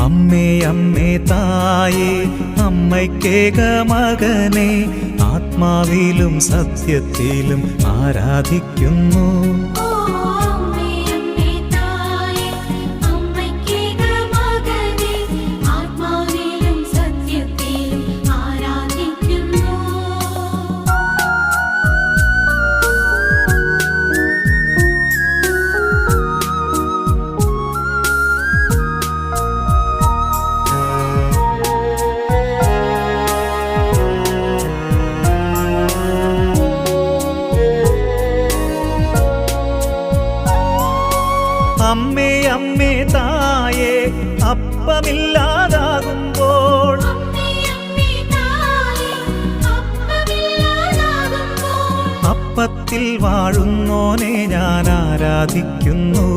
അമ്മേ അമ്മേ തായേ അമ്മയ്ക്കേക മകനെ ആത്മാവിലും സത്യത്തിലും ആരാധിക്കുന്നു. അമ്മേ അമ്മേ തായേ അപ്പമില്ലാതാകുമ്പോൾ അപ്പത്തിൽ വാഴുന്നോനെ ഞാൻ ആരാധിക്കുന്നു.